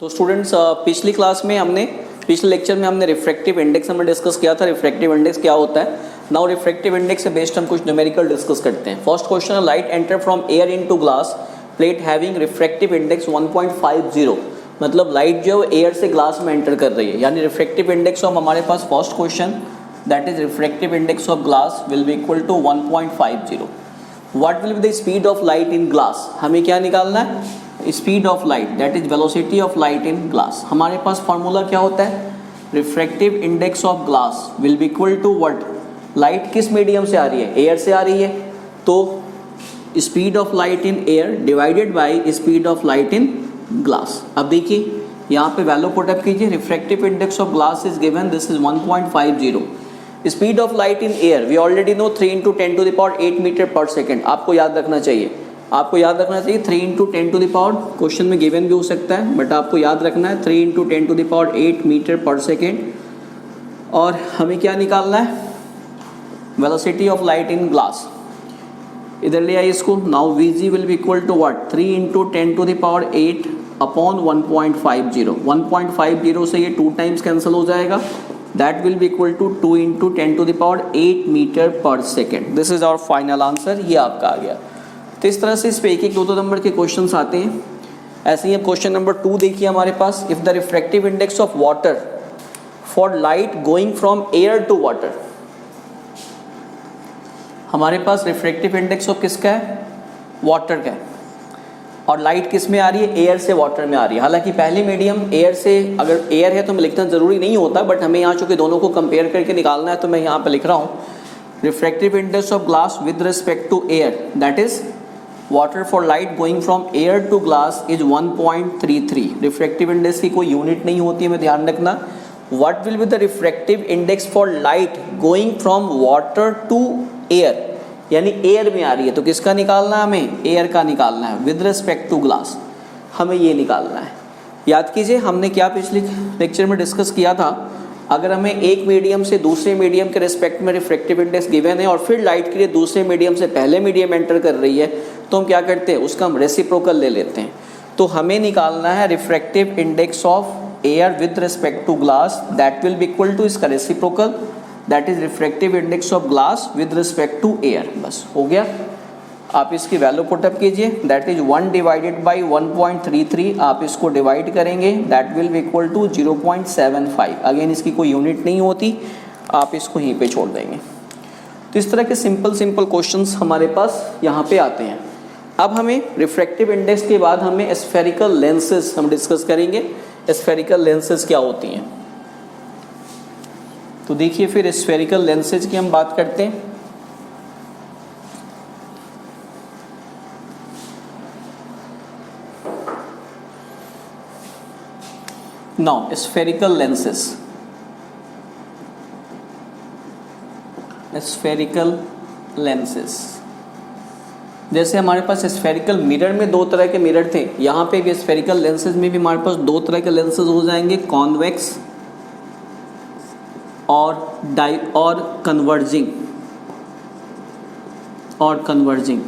तो स्टूडेंट्स पिछली क्लास में पिछले लेक्चर में हमने रिफ्रैक्टिव इंडेक्स डिस्कस किया था। रिफ्रैक्टिव इंडेक्स क्या होता है? नाउ रिफ्रैक्टिव इंडेक्स से बेस्ड हम कुछ न्यूमेरिकल डिस्कस करते हैं। फर्स्ट क्वेश्चन है, light enter from air into glass plate having refractive index 1.50। मतलब लाइट जो है एयर से ग्लास में एंटर कर रही है, यानी रिफ्रैक्टिव इंडेक्स ऑफ हमारे पास first question that is refractive index of glass will be equal to 1.50। What will be the speed of light in glass? हमें क्या निकालना है? Speed of light that is velocity of light in glass. हमारे पास formula क्या होता है? Refractive index of glass will be equal to what? Light किस मीडियम से आ रही है? एयर से आ रही है, तो speed of light in air divided by speed of light in glass. अब देखिए यहाँ पे वैल्यू पुट अप कीजिए। Refractive index of glass is given, this is 1.50। Speed of light in air we already know 3 into 10 to the power 8 metre पर second. आपको याद रखना चाहिए 3 into 10 to the power, question में गिवन भी हो सकता है बट आपको याद रखना है 3 into 10 to the power 8 metre पर सेकेंड। और हमें क्या निकालना है? Velocity of light in glass. इधर ले आइए इसको। Now Vg will be equal to what? 3 into 10 to the power 8 upon 1.50। 1.50 से ये 2 टाइम्स कैंसिल हो जाएगा, that will be equal to 2 into 10 to the power 8 metre पर second. This is our final answer. ये आपका आ गया। तो इस तरह से इस पे एक दो नंबर के क्वेश्चंस आते हैं। ऐसे ही अब क्वेश्चन नंबर 2 देखिए हमारे पास। If the refractive index of water for light going from air to water. हमारे पास रिफ्रैक्टिव इंडेक्स ऑफ किसका है? वाटर का है। और लाइट किस में आ रही है? एयर से वाटर में आ रही है। हालांकि पहले मीडियम एयर से, अगर एयर है तो मैं लिखना जरूरी नहीं होता, बट हमें यहाँ चूंकि दोनों को कंपेयर करके निकालना है तो मैं यहाँ पर लिख रहा हूँ refractive index of glass with respect to air that is water for light going from air to glass is 1.33। Refractive index की कोई यूनिट नहीं होती है, मैं ध्यान रखना। What will be the refractive index for light going from water to air, यानी air में आ रही है तो किसका निकालना है हमें? एयर का निकालना है विद रिस्पेक्ट टू ग्लास। हमें ये निकालना है। याद कीजिए हमने क्या पिछले लेक्चर में डिस्कस किया था। अगर हमें एक मीडियम से दूसरे मीडियम के रिस्पेक्ट में रिफ्रैक्टिव इंडेक्स गिवन है और फिर लाइट के लिए दूसरे मीडियम से पहले मीडियम एंटर कर रही है तो हम क्या करते हैं? उसका हम रेसिप्रोकल ले लेते हैं। तो हमें निकालना है refractive index of air with respect to glass, that will be equal to इसका reciprocal that is refractive index of glass with respect to air. बस हो गया। आप इसकी वैल्यू पुटअप कीजिए, दैट इज 1 डिवाइडेड बाई 1.33। आप इसको डिवाइड करेंगे that will be equal to 0.75। Again इसकी कोई यूनिट नहीं होती, आप इसको यहीं पे छोड़ देंगे। तो इस तरह के सिंपल क्वेश्चंस हमारे पास यहाँ पे आते हैं। अब हमें रिफ्रैक्टिव इंडेक्स के बाद हमें स्फेरिकल लेंसेज हम डिस्कस करेंगे। स्फेरिकल लेंसेज क्या होती हैं? तो देखिए फिर स्फेरिकल लेंसेज की हम बात करते हैं। Now spherical lenses, spherical lenses जैसे हमारे पास स्फेरिकल मिरर में 2 तरह के मिरर थे, यहाँ पे भी स्फेरिकल लेंसेज में भी हमारे पास 2 तरह के लेंसेज हो जाएंगे, कॉन्वेक्स और कन्वर्जिंग।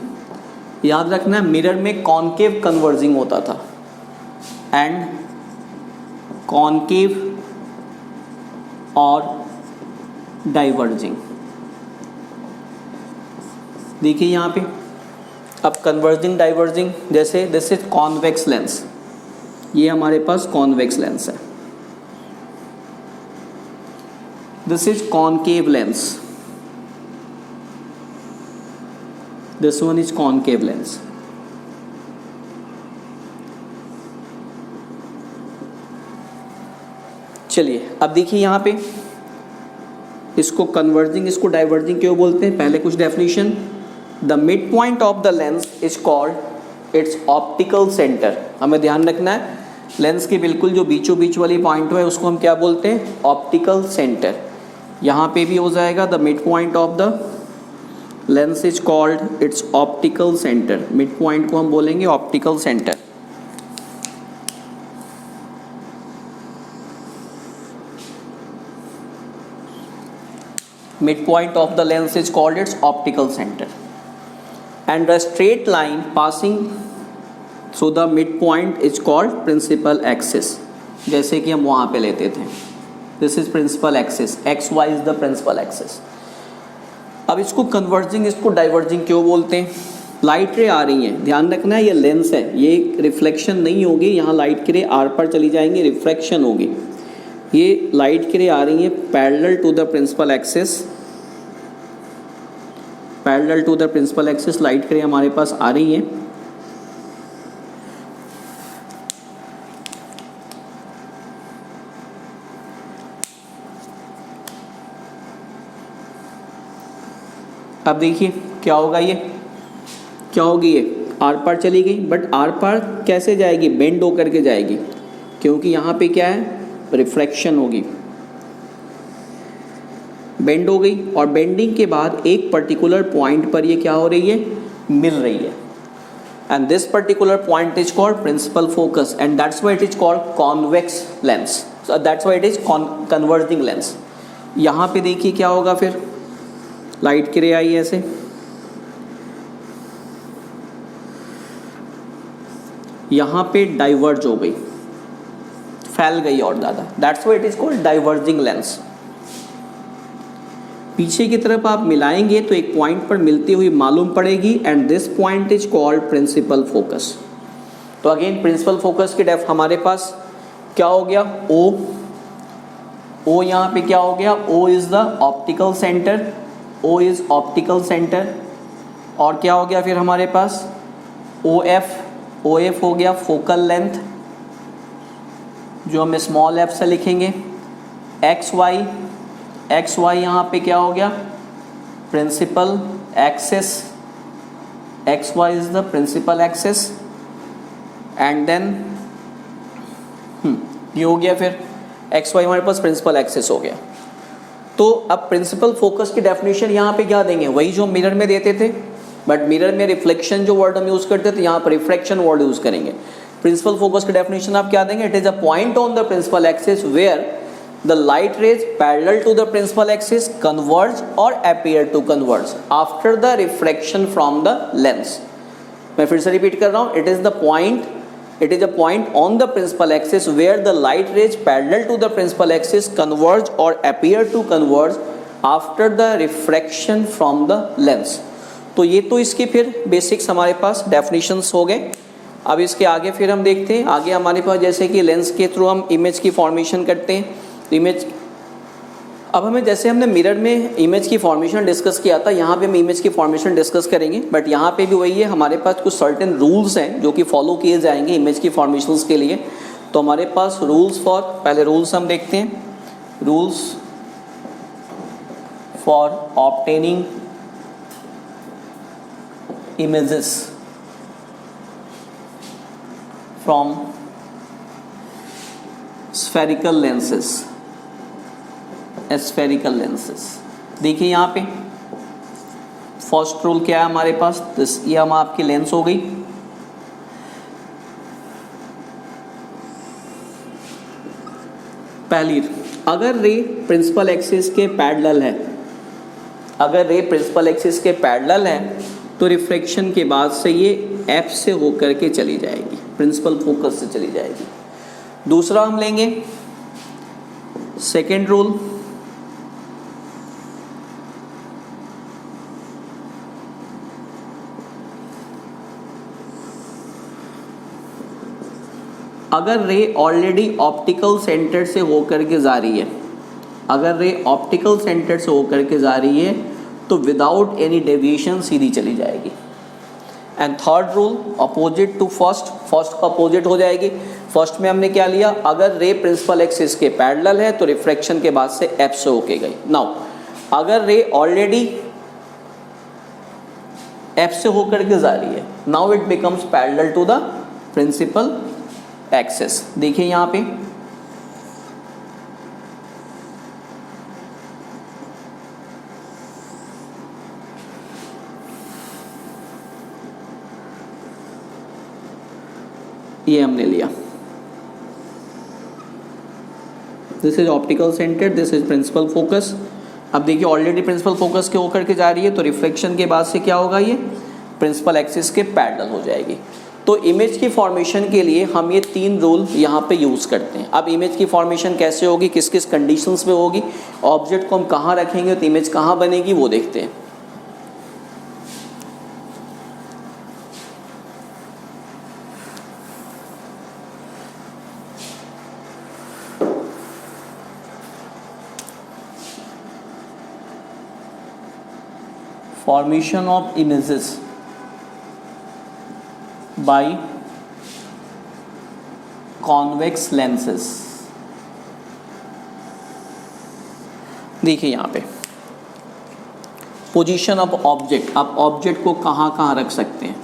याद रखना मिरर में कॉनकेव कन्वर्जिंग होता था एंड कॉनकेव और डाइवर्जिंग। देखिए यहाँ पे अब कन्वर्जिंग डाइवर्जिंग, जैसे दिस इज कॉन्वेक्स लेंस, ये हमारे पास कॉन्वेक्स लेंस है। This is concave lens, this one is concave lens. चलिए अब देखिए यहाँ पे इसको कन्वर्जिंग इसको डाइवर्जिंग क्यों बोलते हैं? पहले कुछ definition. The mid point of the lens is called its optical centre. हमें ध्यान रखना है लेंस के बिल्कुल जो बीचों बीच वाली पॉइंट है उसको हम क्या बोलते हैं? Optical centre. यहाँ पे भी हो जाएगा the mid point of the lens is called its optical centre. Mid point को हम बोलेंगे optical centre. Midpoint of the lens is called its optical center, and the straight line passing so the midpoint is called principal axis, जैसे कि हम वहाँ पे लेते थे, this is principal axis, X Y is the principal axis. अब इसको converging, इसको डाइवर्जिंग क्यों बोलते हैं? लाइट रे आ रही है, ध्यान रखना है ये लेंस है, ये रिफ्लेक्शन नहीं होगी, यहाँ लाइट की रे आर पर चली जाएंगी, रिफ्रैक्शन होगी। ये लाइट की रे आ रही है parallel to the principal axis, parallel to the principal axis light की रे हमारे पास आ रही है। अब देखिए क्या होगा, ये क्या होगी, ये आर पार चली गई, बट आर पार कैसे जाएगी? बेंड होकर के जाएगी, क्योंकि यहाँ पे क्या है, रिफ्रैक्शन होगी, बेंड हो गई, और बेंडिंग के बाद एक पर्टिकुलर पॉइंट पर ये क्या हो रही है, मिल रही है, and this particular point is called principal focus, and that's why it is called convex lens, so that's why it is converging lens. यहाँ पे देखिए क्या होगा, फिर लाइट की रे आई ऐसे, यहाँ पे डाइवर्ज हो गई, फैल गई और ज़्यादा, that's why it is called diverging lens. पीछे की तरफ आप मिलाएंगे तो एक पॉइंट पर मिलती हुई मालूम पड़ेगी, and this point is called principal focus. तो अगेन प्रिंसिपल फोकस की डेफ हमारे पास क्या हो गया, ओ, ओ यहाँ पे क्या हो गया, O is the optical centre, O is optical centre, और क्या हो गया फिर हमारे पास, ओ एफ, ओ एफ हो गया फोकल लेंथ, जो हम स्मॉल एफ से लिखेंगे, एक्स वाई, एक्स वाई यहाँ पे क्या हो गया, principal axis, X Y is the principal axis, and then ये हो गया, फिर एक्स वाई हमारे पास प्रिंसिपल एक्सिस हो गया। तो अब प्रिंसिपल फोकस की डेफिनेशन यहाँ पे क्या देंगे, वही जो मिरर में देते थे, बट मिरर में रिफ्लेक्शन जो वर्ड हम यूज़ करते थे, यहाँ पर रिफ्रैक्शन वर्ड यूज़ करेंगे। प्रिंसिपल फोकस की डेफिनेशन आप क्या देंगे, it is a point on the principal axis where the light rays parallel to the principal axis converge और appear to converge after the refraction from the lens. मैं फिर से repeat कर रहा हूँ, it is the point, it is a point on the principal axis where the light rays parallel to the principal axis converge or appear to converge after the refraction from the lens। तो ये तो इसके फिर basics हमारे पास definitions हो गए। अब इसके आगे फिर हम देखते हैं, आगे हमारे पास जैसे कि लेंस के थ्रू हम इमेज की फॉर्मेशन करते हैं, इमेज, अब हमें जैसे हमने मिरर में इमेज की फॉर्मेशन डिस्कस किया था, यहाँ पे हम इमेज की फॉर्मेशन डिस्कस करेंगे, बट यहाँ पे भी वही है, हमारे पास कुछ सर्टेन रूल्स हैं जो कि फॉलो किए जाएंगे इमेज की फॉर्मेशंस के लिए। तो हमारे पास रूल्स फॉर, पहले रूल्स हम देखते हैं, rules for obtaining images from spherical lenses, spherical lenses. देखिए यहाँ पे फर्स्ट रूल क्या है हमारे पास, ये हम आपकी लेंस हो गई, पहली, अगर रे प्रिंसिपल एक्सिस के पैरेलल है, अगर रे प्रिंसिपल एक्सिस के पैरेलल है तो रिफ्रैक्शन के बाद से ये एफ से होकर के चली जाएगी, प्रिंसिपल फोकस से चली जाएगी। दूसरा हम लेंगे सेकेंड रूल, अगर रे ऑलरेडी ऑप्टिकल सेंटर से होकर के जा रही है, अगर रे ऑप्टिकल सेंटर से होकर के जा रही है तो विदाउट एनी डेविएशन सीधी चली जाएगी। And third rule opposite to first, first का अपोजिट हो जाएगी। फर्स्ट में हमने क्या लिया, अगर रे प्रिंसिपल एक्सिस के पैरेलल है तो रिफ्रैक्शन के बाद से एफ से होके गई। नाउ अगर रे ऑलरेडी एफ से होकर के जा रही है, now it becomes parallel to the principal axis. देखिए यहाँ पे ये हमने लिया, this is optical centre, this is principal focus. अब देखिए ऑलरेडी प्रिंसिपल फोकस के होकर के जा रही है तो रिफ्लेक्शन के बाद से क्या होगा, ये प्रिंसिपल एक्सिस के पैरेलल हो जाएगी। तो इमेज की फॉर्मेशन के लिए हम ये 3 रूल यहाँ पे यूज़ करते हैं। अब इमेज की फॉर्मेशन कैसे होगी, किस किस कंडीशंस में होगी, ऑब्जेक्ट को हम कहाँ रखेंगे तो इमेज कहाँ बनेगी, वो देखते हैं। Formation of images by convex lenses। देखिए यहाँ पे पोजीशन ऑफ ऑब्जेक्ट, आप ऑब्जेक्ट को कहाँ कहाँ रख सकते हैं।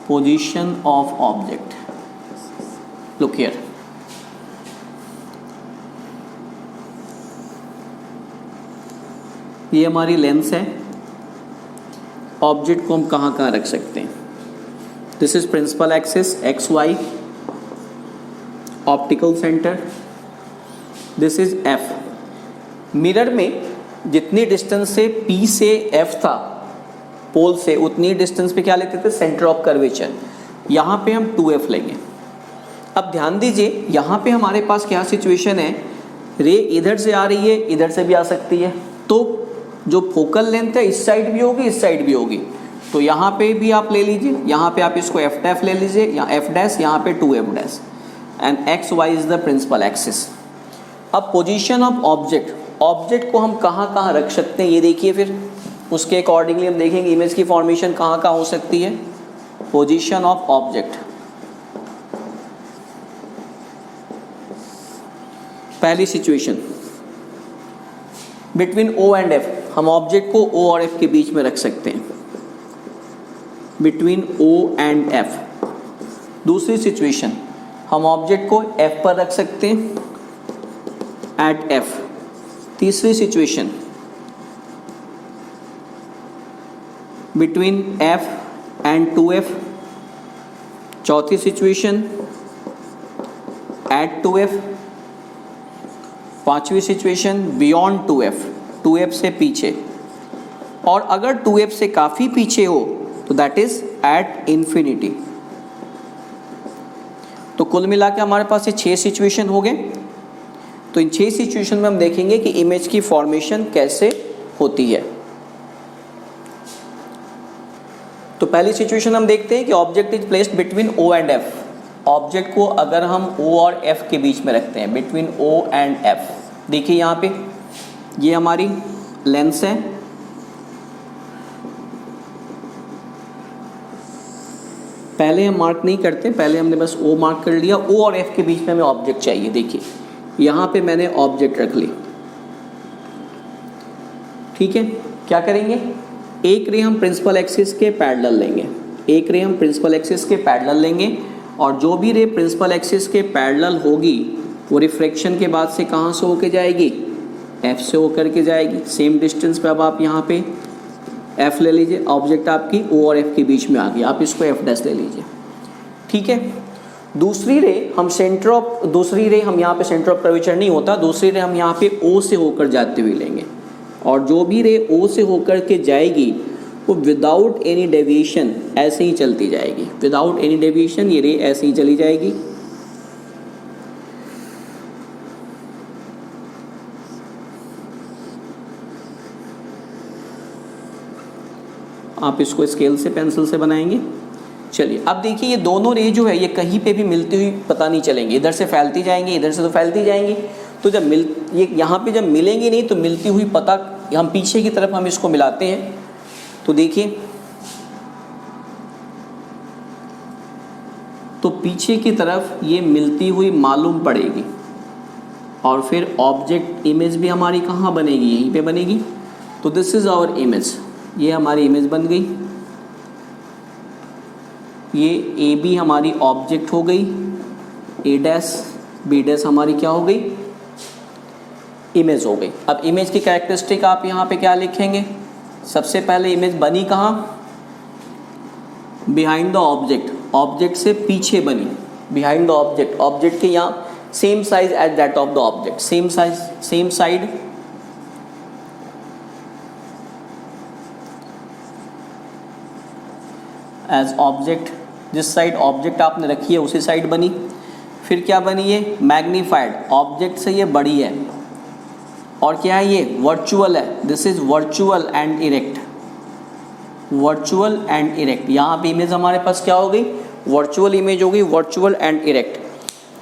Position of object, look here, ये हमारी लेंस है, ऑब्जेक्ट को हम कहाँ कहाँ रख सकते हैं। This is principal axis X Y, optical centre, this is F. Mirror में जितनी डिस्टेंस से P से F था पोल से, उतनी डिस्टेंस पे क्या लेते थे, सेंटर ऑफ कर्वेचर। यहाँ पे हम 2F लेंगे। अब ध्यान दीजिए यहाँ पे हमारे पास क्या सिचुएशन है, रे इधर से आ रही है, इधर से भी आ सकती है, तो जो फोकल लेंथ है इस साइड भी होगी, इस साइड भी होगी। तो यहाँ पे भी आप ले लीजिए, यहाँ पे आप इसको एफ डैश ले लीजिए, यहाँ एफ डैश, यहाँ पे 2F dash, and X Y is the principal axis. अब पोजीशन ऑफ ऑब्जेक्ट, ऑब्जेक्ट को हम कहाँ कहाँ रख सकते हैं ये देखिए, फिर उसके अकॉर्डिंगली हम देखेंगे इमेज की फॉर्मेशन कहाँ कहाँ हो सकती है। पोजीशन ऑफ ऑब्जेक्ट, पहली situation between O and F, हम ऑब्जेक्ट को O और F के बीच में रख सकते हैं, बिटवीन O एंड F। दूसरी सिचुएशन, हम ऑब्जेक्ट को F पर रख सकते हैं, एट F। तीसरी situation, between F and 2F। चौथी सिचुएशन, एट 2F। पांचवी सिचुएशन, बियॉन्ड 2F, 2F से पीछे, और अगर 2F से काफ़ी पीछे हो तो दैट इज एट इन्फिनिटी। तो कुल मिला के हमारे पास ये 6 सिचुएशन हो गए। तो इन 6 सिचुएशन में हम देखेंगे कि इमेज की फॉर्मेशन कैसे होती है। तो पहली सिचुएशन हम देखते हैं कि object is placed between O and F। Object को अगर हम O और F के बीच में रखते हैं, बिटवीन O एंड F, देखिए यहाँ पे ये हमारी लेंस है, पहले हम मार्क नहीं करते, पहले हमने बस O मार्क कर लिया। O और F के बीच में हमें ऑब्जेक्ट चाहिए। देखिए यहाँ पे मैंने ऑब्जेक्ट रख ली, ठीक है। क्या करेंगे, एक रे हम प्रिंसिपल एक्सिस के पैरेलल लेंगे, एक रे हम प्रिंसिपल एक्सिस के पैरेलल लेंगे, और जो भी रे प्रिंसिपल एक्सिस के पैरेलल होगी वो रिफ्रैक्शन के बाद से कहाँ से होके जाएगी, F से होकर के जाएगी। सेम डिस्टेंस पे अब आप यहाँ पे F ले लीजिए, ऑब्जेक्ट आपकी O और F के बीच में आ गई, आप इसको F डैश ले लीजिए, ठीक है। दूसरी रे हम यहाँ पे सेंटर ऑफ कर्वेचर नहीं होता, दूसरी रे हम यहाँ पे O से होकर जाते हुए लेंगे, और जो भी रे O से होकर के जाएगी वो विदाउट एनी डेविएशन ऐसे ही चलती जाएगी, विदाउट एनी डेविएशन ये रे ऐसे ही चली जाएगी। आप इसको स्केल से, पेंसिल से बनाएंगे। चलिए अब देखिए ये दोनों रे जो है ये कहीं पे भी मिलती हुई पता नहीं चलेंगी, इधर से फैलती जाएंगी, इधर से तो फैलती जाएंगी। तो जब ये यहाँ पे जब मिलेंगी नहीं तो मिलती हुई पता, हम पीछे की तरफ हम इसको मिलाते हैं, तो देखिए तो पीछे की तरफ ये मिलती हुई मालूम पड़ेगी, और फिर ऑब्जेक्ट इमेज भी हमारी कहाँ बनेगी, यहीं पे बनेगी। तो दिस इज आवर इमेज, ये हमारी इमेज बन गई। ये ए बी हमारी ऑब्जेक्ट हो गई, ए डैश बी डैश हमारी क्या हो गई, इमेज हो गई। अब इमेज की कैरेक्टरिस्टिक आप यहाँ पे क्या लिखेंगे, सबसे पहले इमेज बनी कहाँ, बिहाइंड द ऑब्जेक्ट, ऑब्जेक्ट से पीछे बनी, बिहाइंड द ऑब्जेक्ट, ऑब्जेक्ट के यहाँ same size at that of the object, same size same side. As object, जिस साइड ऑब्जेक्ट आपने रखी है उसी साइड बनी। फिर क्या बनी ये मैग्नीफाइड, ऑब्जेक्ट से ये बड़ी है। और क्या है ये वर्चुअल है, this is virtual and erect, virtual and erect. यहाँ पे इमेज हमारे पास क्या हो गई, वर्चुअल इमेज हो गई, वर्चुअल एंड इरेक्ट।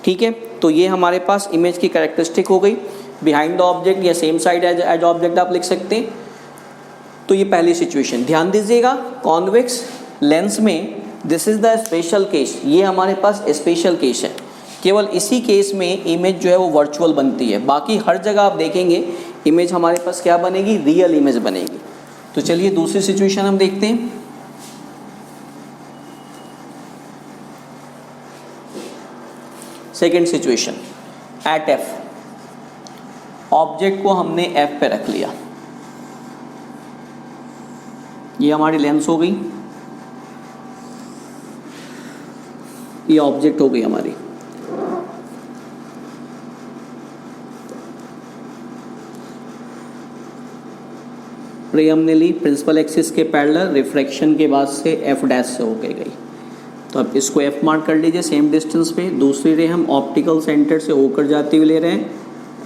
ठीक है, तो ये हमारे पास इमेज की कैरेक्टरिस्टिक हो गई। बिहाइंड द ऑब्जेक्ट या सेम साइड एज ऑब्जेक्ट आप लिख सकते हैं। तो ये पहली सिचुएशन। ध्यान दीजिएगा कॉन्वेक्स लेंस में this is the special case, ये हमारे पास स्पेशल केस है। केवल इसी केस में इमेज जो है वो वर्चुअल बनती है, बाकी हर जगह आप देखेंगे इमेज हमारे पास क्या बनेगी, रियल इमेज बनेगी। तो चलिए दूसरी सिचुएशन हम देखते हैं। Second situation, at F, object को हमने एफ पे रख लिया, ये हमारी लेंस हो गई, ये ऑब्जेक्ट हो गई हमारी। रे हमने ली प्रिंसिपल एक्सिस के पैरेलल, रिफ्रैक्शन के बाद से एफ डैश से होके गई, तो अब इसको एफ मार्क कर लीजिए सेम डिस्टेंस पे। दूसरी रे हम ऑप्टिकल सेंटर से होकर जाते हुए ले रहे हैं,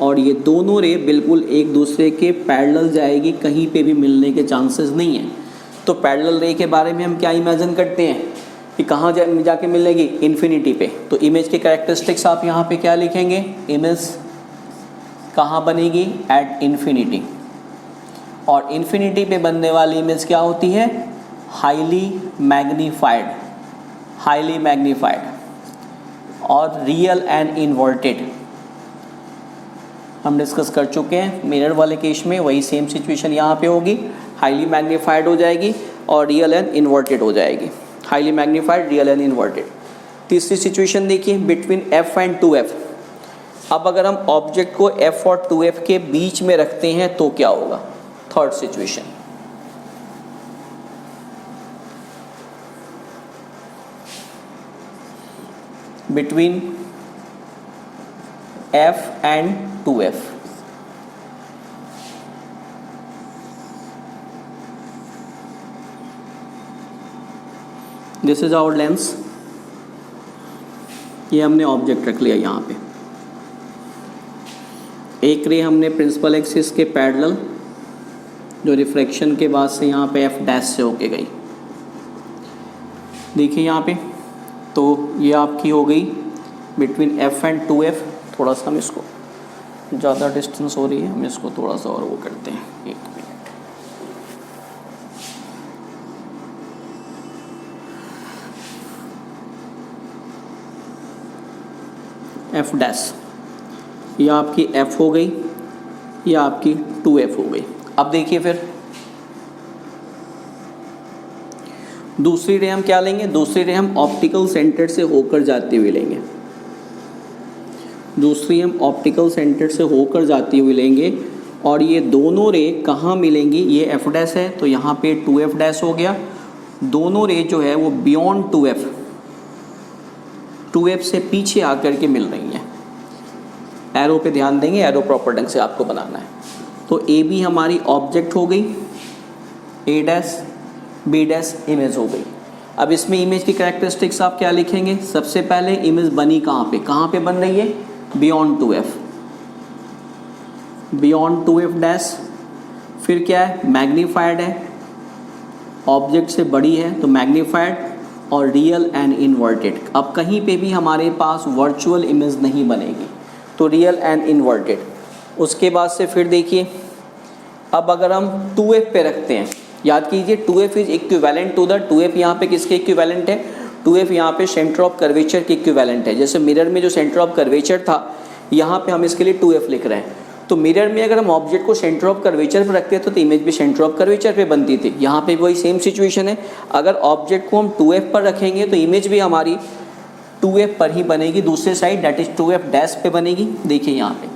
और ये दोनों रे बिल्कुल एक दूसरे के पैरेलल जाएगी, कहीं पे भी मिलने के चांसेस नहीं है। तो पैरेलल रे के बारे में हम क्या इमेजिन करते हैं कि कहाँ जाके मिलेगी, इन्फिनिटी पे। तो इमेज के कैरेक्टरिस्टिक्स आप यहाँ पे क्या लिखेंगे, इमेज कहाँ बनेगी, एट इन्फिनिटी। और इन्फिनिटी पे बनने वाली इमेज क्या होती है, हाईली मैग्नीफाइड, हाईली मैग्नीफाइड और रियल एंड इन्वर्टेड। हम डिस्कस कर चुके हैं मिरर वाले केस में, वही सेम सिचुएशन यहाँ पे होगी, हाईली मैग्नीफाइड हो जाएगी और रियल एंड इन्वर्टेड हो जाएगी, highly magnified, real and inverted. तीसरी सिचुएशन देखिए, बिटवीन एफ एंड 2f। अब अगर हम ऑब्जेक्ट को f और 2f के बीच में रखते हैं तो क्या होगा, third situation. Between f and 2f, this is our lens, ये हमने ऑब्जेक्ट रख लिया यहाँ पे। एक रे हमने प्रिंसिपल एक्सिस के पैरेलल, जो रिफ्रैक्शन के बाद से यहाँ पे एफ डैश से होके गई, देखिए यहाँ पे। तो ये आपकी हो गई बिटवीन एफ एंड 2f। थोड़ा सा हम इसको, ज़्यादा डिस्टेंस हो रही है, हम इसको थोड़ा सा और वो करते हैं, एक मिनट। एफ डैश, ये आपकी f हो गई, ये आपकी 2f हो गई। अब देखिए फिर दूसरी रे हम क्या लेंगे, दूसरी रे हम ऑप्टिकल सेंटर से होकर जाते हुए लेंगे, दूसरी हम ऑप्टिकल सेंटर से होकर जाती हुई लेंगे। और ये दोनों रे कहाँ मिलेंगी, ये एफ डैश है तो यहाँ पे 2f डैश हो गया। दोनों रे जो है वो बियॉन्ड 2f से पीछे आकर के मिल रही हैं। एरो पे ध्यान देंगे, एरो प्रॉपर ढंग से आपको बनाना है। तो ए बी हमारी ऑब्जेक्ट हो गई, ए डैश बी डैश इमेज हो गई। अब इसमें इमेज की कैरेक्टरिस्टिक्स आप क्या लिखेंगे, सबसे पहले इमेज बनी कहाँ पे बन रही है, beyond 2f, beyond 2f dash. फिर क्या है, मैग्नीफाइड है, ऑब्जेक्ट से बड़ी है तो मैग्नीफाइड, और रियल एंड इन्वर्टेड। अब कहीं पे भी हमारे पास वर्चुअल इमेज नहीं बनेगी, तो रियल एंड इन्वर्टेड। उसके बाद से फिर देखिए, अब अगर हम 2f पे रखते हैं, याद कीजिए 2f is equivalent to the 2f यहाँ पे किसके इक्विवेलेंट है, 2f यहाँ पे सेंटर ऑफ कर्वेचर के इक्विवेलेंट है। जैसे मिरर में जो सेंटर ऑफ कर्वेचर था, यहाँ पे हम इसके लिए 2f लिख रहे हैं। तो मिरर में अगर हम ऑब्जेक्ट को सेंटर ऑफ कर्वेचर पर रखते हैं तो इमेज भी सेंटर ऑफ कर्वेचर पे बनती थी। यहाँ पे वही सेम सिचुएशन है, अगर ऑब्जेक्ट को हम 2f पर रखेंगे तो इमेज भी हमारी 2f पर ही बनेगी, दूसरे side that is 2f dash पे बनेगी। देखिए यहाँ पे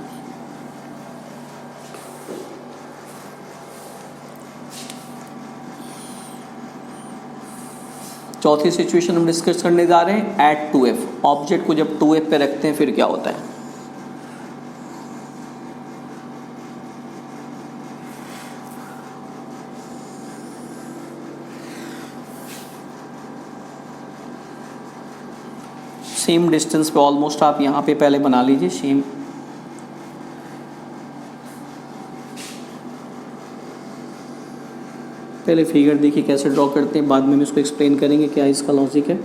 चौथी सिचुएशन हम डिस्कस करने जा रहे हैं, एट 2f। ऑब्जेक्ट को जब 2f पे रखते हैं फिर क्या होता है, सेम डिस्टेंस पे ऑलमोस्ट आप यहाँ पे पहले बना लीजिए सेम। पहले फिगर देखिए कैसे ड्रॉ करते हैं, बाद में हम इसको एक्सप्लेन करेंगे क्या इसका लॉजिक है।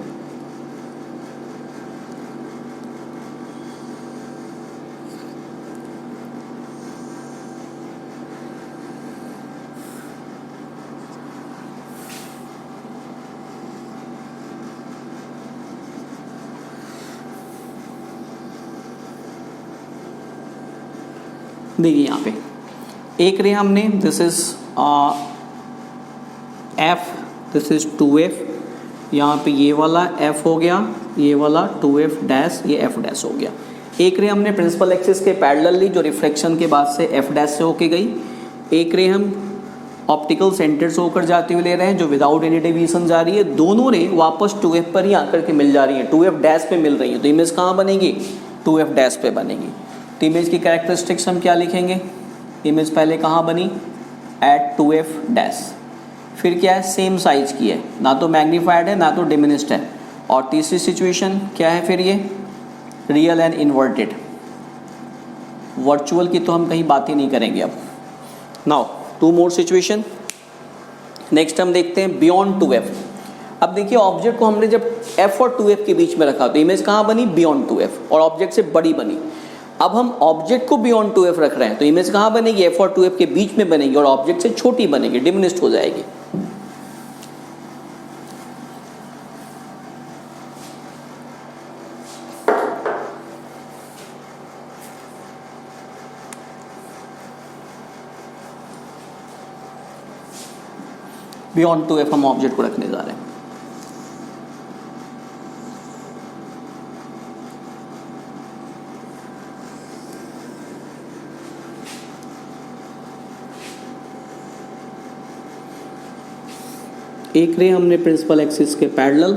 देखिए यहाँ पे एक रे हमने this is F, this is 2f, यहाँ पे ये वाला f हो गया, ये वाला 2f डैश, ये f डैश हो गया। एक रे हमने प्रिंसिपल एक्सिस के पैरेलल ली जो रिफ्लेक्शन के बाद से f डैश से होके गई। एक रे हम ऑप्टिकल सेंटर से होकर जाते हुए ले रहे हैं जो विदाउट एनी डेविएशन जा रही है। दोनों रे वापस 2f पर ही आकर के मिल जा रही हैं, 2f डैश पे मिल रही है, तो इमेज कहाँ बनेगी, 2f डैश पे बनेगी। तो इमेज की कैरेक्टरिस्टिक्स हम क्या लिखेंगे, इमेज पहले कहाँ बनी, एट 2f डैश, फिर क्या है, सेम साइज की है, ना तो मैग्नीफाइड है ना तो डिमिनिश्ड है। और तीसरी सिचुएशन क्या है फिर, ये रियल एंड इन्वर्टेड। वर्चुअल की तो हम कहीं बात ही नहीं करेंगे अब। नाउ 2 मोर सिचुएशन। नेक्स्ट हम देखते हैं बियॉन्ड 2f। अब देखिए ऑब्जेक्ट को हमने जब f और 2f के बीच में रखा तो इमेज कहाँ बनी, बियॉन्ड 2f, और ऑब्जेक्ट से बड़ी बनी। अब हम ऑब्जेक्ट को बियॉन्ड 2f रख रहे हैं तो इमेज कहाँ बनेगी, f और 2f के बीच में बनेगी और ऑब्जेक्ट से छोटी बनेगी, डिमिनिश्ड हो जाएगी। बियॉन्ड 2f हम ऑब्जेक्ट को रखने जा रहे हैं। एक रे हमने प्रिंसिपल एक्सिस के पैरेलल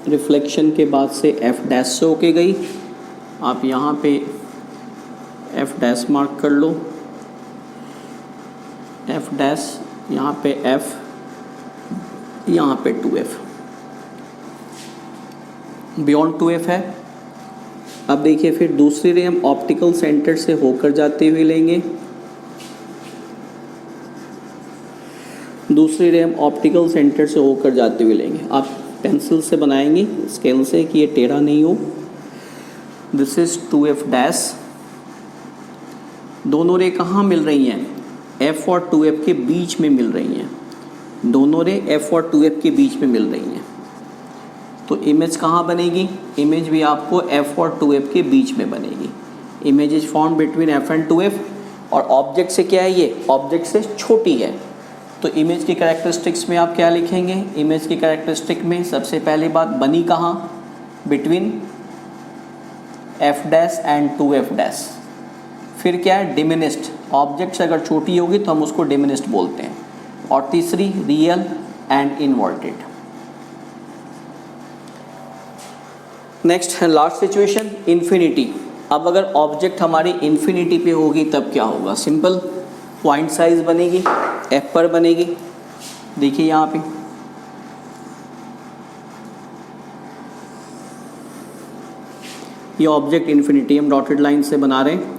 रिफ्लेक्शन के बाद से f डैश से होके गई। आप यहाँ पे f डैश मार्क कर लो, f डैश, यहाँ पे f, यहाँ पे 2f, बियॉन्ड 2f है। अब देखिए फिर दूसरी रे हम ऑप्टिकल सेंटर से होकर जाते हुए लेंगे, दूसरी रे हम ऑप्टिकल सेंटर से होकर जाते हुए लेंगे। आप पेंसिल से बनाएंगे स्केल से कि ये टेढ़ा नहीं हो। This is 2f dash. दोनों रे कहाँ मिल रही हैं, f और 2f के बीच में मिल रही हैं। दोनों रे f और 2f के बीच में मिल रही हैं, तो इमेज कहाँ बनेगी, इमेज भी आपको f और 2f के बीच में बनेगी। Image is form between f and 2f, और ऑब्जेक्ट से क्या है, ये ऑब्जेक्ट से छोटी है। तो इमेज की कैरेक्टरिस्टिक्स में आप क्या लिखेंगे, इमेज की कैरेक्टरिस्टिक में सबसे पहली बात बनी कहाँ, between f dash and 2f dash. फिर क्या है, डिमिनिश्ड, ऑब्जेक्ट से अगर छोटी होगी तो हम उसको डिमिनिश्ड बोलते हैं। और तीसरी रियल एंड इन्वर्टेड। नेक्स्ट है लास्ट सिचुएशन, इन्फिनिटी। अब अगर ऑब्जेक्ट हमारी इन्फिनिटी पे होगी तब क्या होगा, सिंपल, पॉइंट साइज बनेगी, f पर बनेगी। देखिए यहाँ पे ये ऑब्जेक्ट इन्फिनिटी हम डॉटेड लाइन से बना रहे हैं।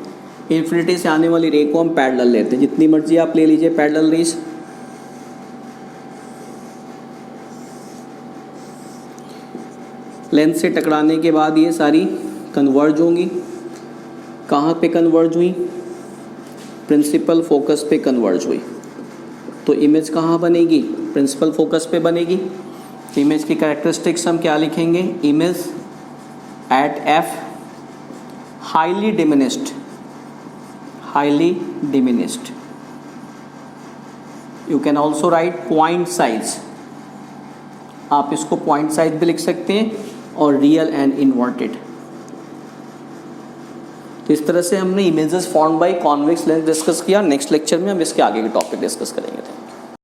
इन्फिनिटी से आने वाली रे को हम पैरेलल लेते हैं, जितनी मर्जी आप ले लीजिए पैरेलल रेस। लेंथ से टकराने के बाद ये सारी कन्वर्ज होंगी। कहाँ पे कन्वर्ज हुई, प्रिंसिपल फोकस पे कन्वर्ज हुई। तो इमेज कहाँ बनेगी, प्रिंसिपल फोकस पे बनेगी। इमेज की कैरेक्टरिस्टिक्स हम क्या लिखेंगे, image at f highly diminished, highly diminished. You can also right point size, आप इसको पॉइंट साइज भी लिख सकते हैं, और रियल एंड इन्वर्टेड। तो इस तरह से हमने images form by convex lens discuss किया। नेक्स्ट लेक्चर में हम इसके आगे के टॉपिक डिस्कस करेंगे।